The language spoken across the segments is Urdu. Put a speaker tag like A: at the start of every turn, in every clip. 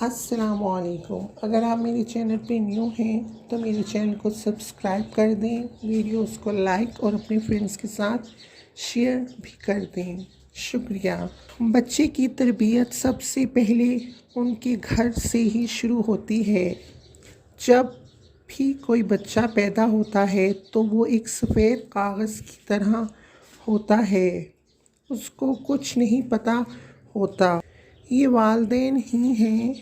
A: السلام علیکم۔ اگر آپ میرے چینل پہ نیو ہیں تو میرے چینل کو سبسکرائب کر دیں، ویڈیوز کو لائک اور اپنے فرینڈس کے ساتھ شیئر بھی کر دیں، شکریہ۔ بچے کی تربیت سب سے پہلے ان کے گھر سے ہی شروع ہوتی ہے۔ جب بھی کوئی بچہ پیدا ہوتا ہے تو وہ ایک سفید کاغذ کی طرح ہوتا ہے، اس کو کچھ نہیں پتہ ہوتا۔ یہ والدین ہی ہیں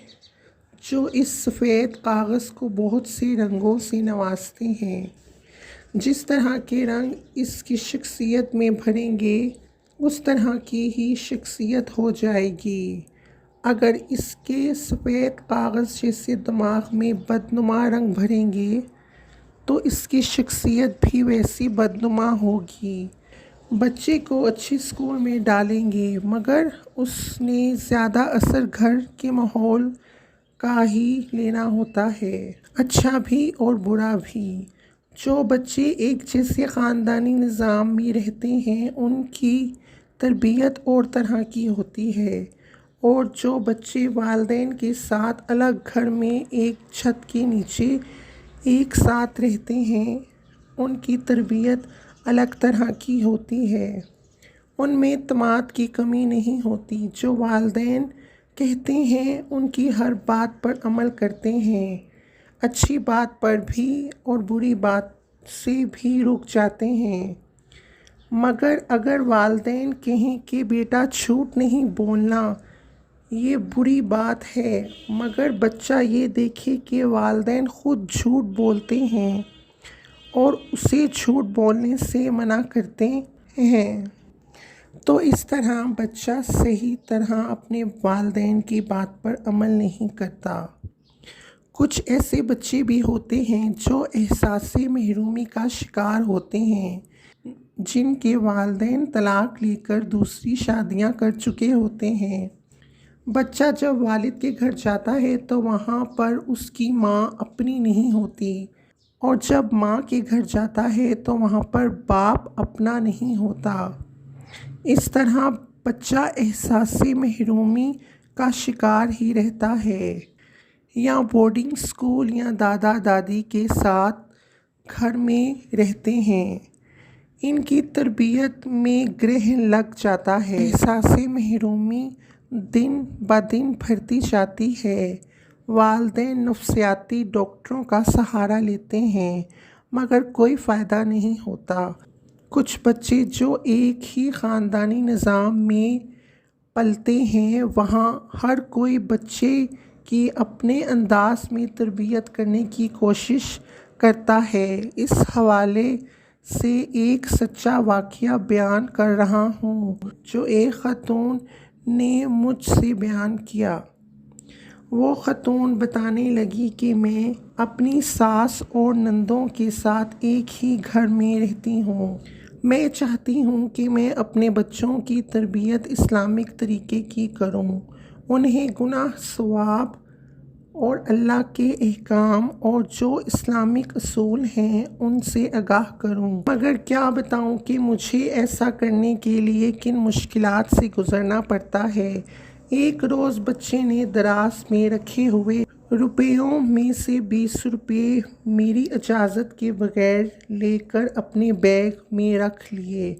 A: جو اس سفید کاغذ کو بہت سے رنگوں سے نوازتے ہیں۔ جس طرح کے رنگ اس کی شخصیت میں بھریں گے اس طرح کی ہی شخصیت ہو جائے گی۔ اگر اس کے سفید کاغذ جیسے دماغ میں بدنما رنگ بھریں گے تو اس کی شخصیت بھی ویسی بدنما ہوگی۔ بچے کو اچھے اسکول میں ڈالیں گے مگر اس نے زیادہ اثر گھر کے ماحول کا ہی لینا ہوتا ہے، اچھا بھی اور برا بھی۔ جو بچے ایک جیسے خاندانی نظام میں رہتے ہیں ان کی تربیت اور طرح کی ہوتی ہے، اور جو بچے والدین کے ساتھ الگ گھر میں ایک چھت کے نیچے ایک ساتھ رہتے ہیں ان کی تربیت الگ طرح کی ہوتی ہے۔ ان میں اعتماد کی کمی نہیں ہوتی۔ جو والدین کہتے ہیں ان کی ہر بات پر عمل کرتے ہیں، اچھی بات پر بھی اور بری بات سے بھی رک جاتے ہیں۔ مگر اگر والدین کہیں کہ بیٹا جھوٹ نہیں بولنا، یہ بری بات ہے، مگر بچہ یہ دیکھے کہ والدین خود جھوٹ بولتے ہیں اور اسے جھوٹ بولنے سے منع کرتے ہیں، تو اس طرح بچہ صحیح طرح اپنے والدین کی بات پر عمل نہیں کرتا۔ کچھ ایسے بچے بھی ہوتے ہیں جو احساس محرومی کا شکار ہوتے ہیں، جن کے والدین طلاق لے کر دوسری شادیاں کر چکے ہوتے ہیں۔ بچہ جب والد کے گھر جاتا ہے تو وہاں پر اس کی ماں اپنی نہیں ہوتی، اور جب ماں کے گھر جاتا ہے تو وہاں پر باپ اپنا نہیں ہوتا۔ اس طرح بچہ احساس محرومی کا شکار ہی رہتا ہے، یا بورڈنگ اسکول یا دادا دادی کے ساتھ گھر میں رہتے ہیں۔ ان کی تربیت میں گرہن لگ جاتا ہے، احساس محرومی دن بدن بڑھتی جاتی ہے۔ والدین نفسیاتی ڈاکٹروں کا سہارا لیتے ہیں مگر کوئی فائدہ نہیں ہوتا۔ کچھ بچے جو ایک ہی خاندانی نظام میں پلتے ہیں وہاں ہر کوئی بچے کی اپنے انداز میں تربیت کرنے کی کوشش کرتا ہے۔ اس حوالے سے ایک سچا واقعہ بیان کر رہا ہوں جو ایک خاتون نے مجھ سے بیان کیا۔ وہ خاتون بتانے لگی کہ میں اپنی ساس اور نندوں کے ساتھ ایک ہی گھر میں رہتی ہوں۔ میں چاہتی ہوں کہ میں اپنے بچوں کی تربیت اسلامک طریقے کی کروں، انہیں گناہ ثواب اور اللہ کے احکام اور جو اسلامک اصول ہیں ان سے آگاہ کروں۔ مگر کیا بتاؤں کہ مجھے ایسا کرنے کے لیے کن مشکلات سے گزرنا پڑتا ہے۔ ایک روز بچے نے دراز میں رکھے ہوئے روپیوں میں سے 20 روپے میری اجازت کے بغیر لے کر اپنے بیگ میں رکھ لیے۔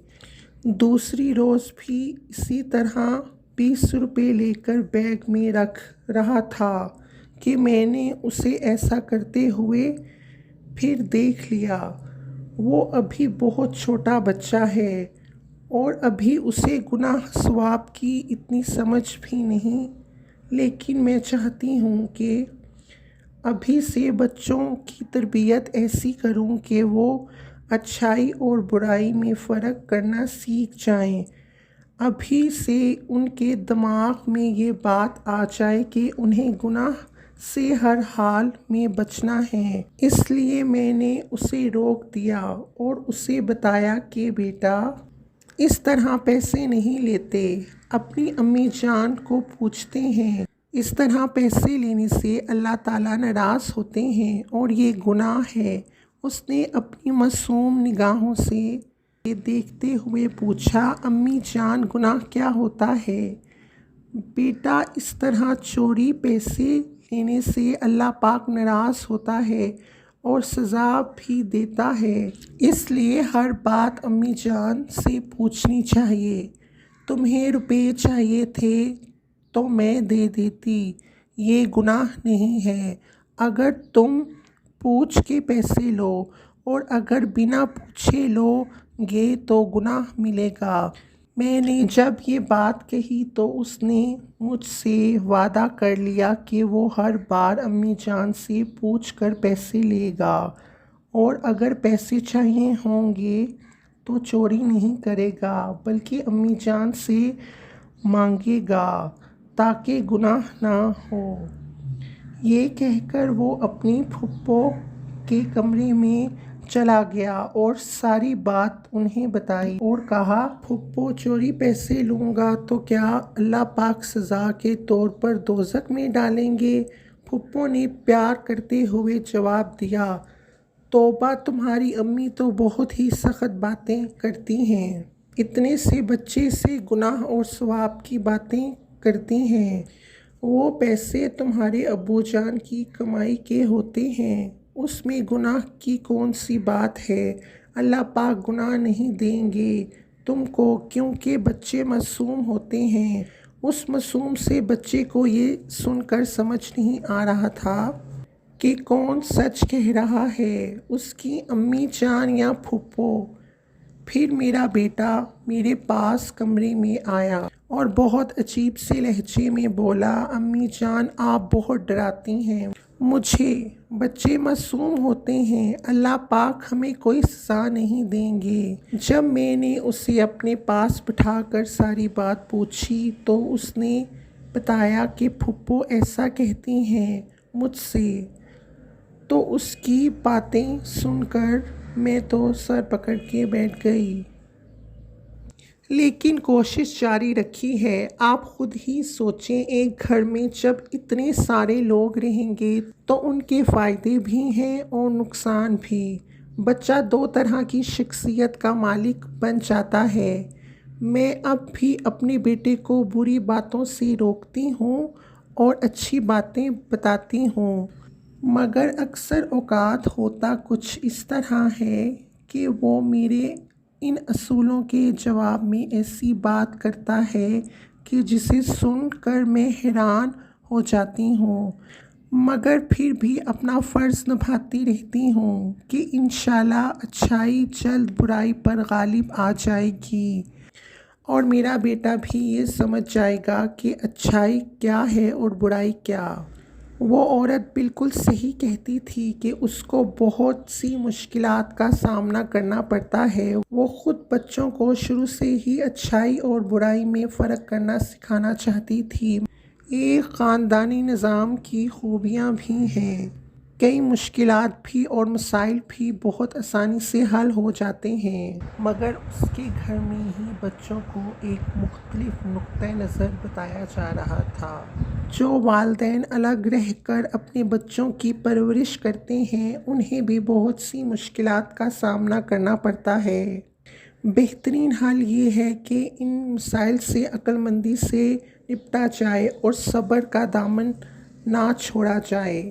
A: دوسری روز بھی اسی طرح 20 روپے لے کر بیگ میں رکھ رہا تھا کہ میں نے اسے ایسا کرتے ہوئے پھر دیکھ لیا۔ وہ ابھی بہت چھوٹا بچہ ہے اور ابھی اسے گناہ ثواب کی اتنی سمجھ بھی نہیں، لیکن میں چاہتی ہوں کہ ابھی سے بچوں کی تربیت ایسی کروں کہ وہ اچھائی اور برائی میں فرق کرنا سیکھ جائیں۔ ابھی سے ان کے دماغ میں یہ بات آ جائے کہ انہیں گناہ سے ہر حال میں بچنا ہے۔ اس لیے میں نے اسے روک دیا اور اسے بتایا کہ بیٹا اس طرح پیسے نہیں لیتے، اپنی امی جان کو پوچھتے ہیں، اس طرح پیسے لینے سے اللہ تعالیٰ ناراض ہوتے ہیں اور یہ گناہ ہے۔ اس نے اپنی معصوم نگاہوں سے دیکھتے ہوئے پوچھا، امی جان گناہ کیا ہوتا ہے؟ بیٹا اس طرح چوری پیسے لینے سے اللہ پاک ناراض ہوتا ہے اور سزا بھی دیتا ہے، اس لیے ہر بات امی جان سے پوچھنی چاہیے۔ تمہیں روپے چاہیے تھے تو میں دے دیتی، یہ گناہ نہیں ہے اگر تم پوچھ کے پیسے لو، اور اگر بنا پوچھے لو گے تو گناہ ملے گا۔ میں نے جب یہ بات کہی تو اس نے مجھ سے وعدہ کر لیا کہ وہ ہر بار امی جان سے پوچھ کر پیسے لے گا، اور اگر پیسے چاہیے ہوں گے تو چوری نہیں کرے گا بلکہ امی جان سے مانگے گا تاکہ گناہ نہ ہو۔ یہ کہہ کر وہ اپنی پھپھو کے کمرے میں چلا گیا اور ساری بات انہیں بتائی اور کہا، پھپھو چوری پیسے لوں گا تو کیا اللہ پاک سزا کے طور پر دوزخ میں ڈالیں گے؟ پھپھو نے پیار کرتے ہوئے جواب دیا، توبہ تمہاری امی تو بہت ہی سخت باتیں کرتی ہیں، اتنے سے بچے سے گناہ اور ثواب کی باتیں کرتی ہیں، وہ پیسے تمہارے ابو جان کی کمائی کے ہوتے ہیں، اس میں گناہ کی کون سی بات ہے؟ اللہ پاک گناہ نہیں دیں گے تم کو، کیونکہ بچے معصوم ہوتے ہیں۔ اس معصوم سے بچے کو یہ سن کر سمجھ نہیں آ رہا تھا کہ کون سچ کہہ رہا ہے، اس کی امی جان یا پھپھو۔ پھر میرا بیٹا میرے پاس کمرے میں آیا اور بہت عجیب سے لہجے میں بولا، امی جان آپ بہت ڈراتی ہیں مجھے، بچے معصوم ہوتے ہیں، اللہ پاک ہمیں کوئی سزا نہیں دیں گے۔ جب میں نے اسے اپنے پاس بٹھا کر ساری بات پوچھی تو اس نے بتایا کہ پھپھو ایسا کہتی ہیں مجھ سے، تو اس کی باتیں سن کر میں تو سر پکڑ کے بیٹھ گئی۔ لیکن کوشش جاری رکھی ہے۔ آپ خود ہی سوچیں، ایک گھر میں جب اتنے سارے لوگ رہیں گے تو ان کے فائدے بھی ہیں اور نقصان بھی۔ بچہ دو طرح کی شخصیت کا مالک بن جاتا ہے۔ میں اب بھی اپنے بیٹے کو بری باتوں سے روکتی ہوں اور اچھی باتیں بتاتی ہوں، مگر اکثر اوقات ہوتا کچھ اس طرح ہے کہ وہ میرے ان اصولوں کے جواب میں ایسی بات کرتا ہے کہ جسے سن کر میں حیران ہو جاتی ہوں، مگر پھر بھی اپنا فرض نبھاتی رہتی ہوں کہ انشاءاللہ اچھائی جلد برائی پر غالب آ جائے گی، اور میرا بیٹا بھی یہ سمجھ جائے گا کہ اچھائی کیا ہے اور برائی کیا۔ وہ عورت بالکل صحیح کہتی تھی کہ اس کو بہت سی مشکلات کا سامنا کرنا پڑتا ہے۔ وہ خود بچوں کو شروع سے ہی اچھائی اور برائی میں فرق کرنا سکھانا چاہتی تھی۔ ایک خاندانی نظام کی خوبیاں بھی ہیں، کئی مشکلات بھی اور مسائل بھی بہت آسانی سے حل ہو جاتے ہیں، مگر اس کے گھر میں ہی بچوں کو ایک مختلف نقطہ نظر بتایا جا رہا تھا۔ جو والدین الگ رہ کر اپنے بچوں کی پرورش کرتے ہیں انہیں بھی بہت سی مشکلات کا سامنا کرنا پڑتا ہے۔ بہترین حل یہ ہے کہ ان مسائل سے عقل مندی سے نپٹا جائے اور صبر کا دامن نہ چھوڑا جائے۔